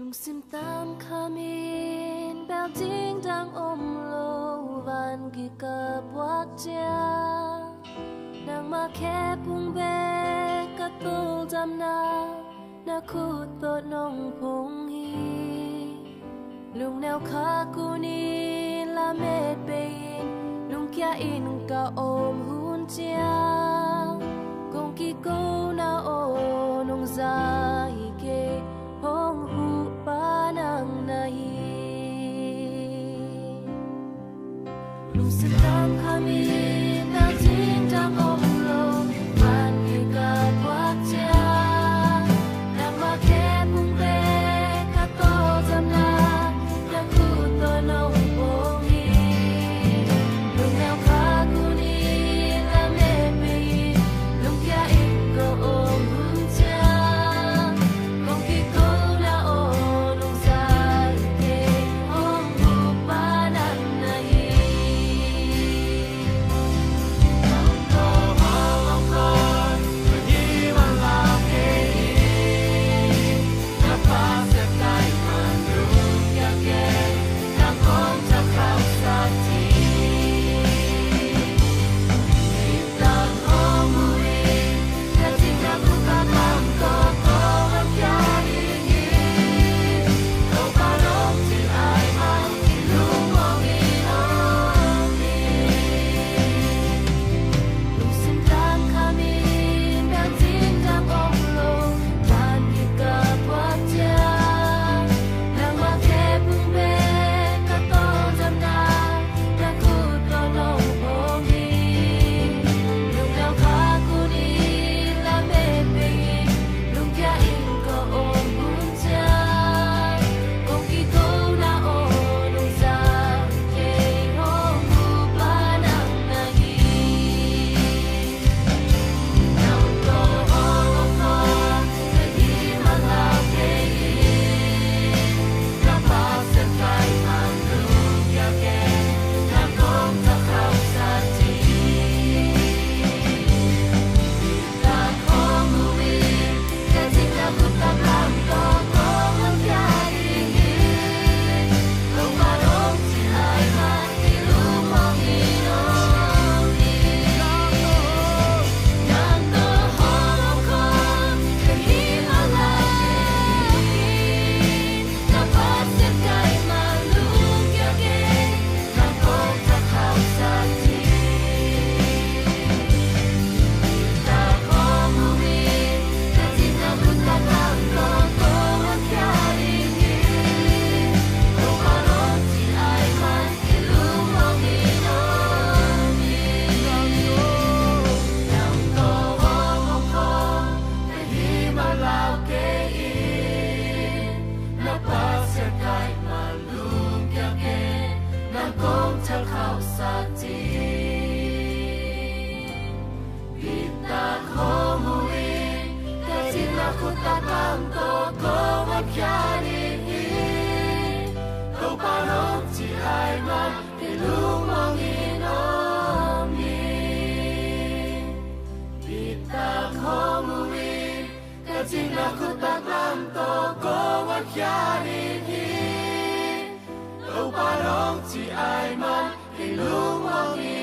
lung sim tam khamin bel ding dang lo van gi ka buak cha nang ma khe pung be ka tul jam na khu to nong phong hi lung neo kha ku ni la me pe lung kya in ka om hun cha kong ki ko na o nong za hi ke hong hu pa nang na hi lung sim tam khamin na jing dang lo van gi ka buak cha nang ma khe pung be ka to jam na khu to nong phong hi lung neo kha ku ni la me pe lung kya in ko om hun cha kong ki ko na o nong sa ke hong hu pa nang na hi Đâu ba long chỉ ai mang thì lúc mong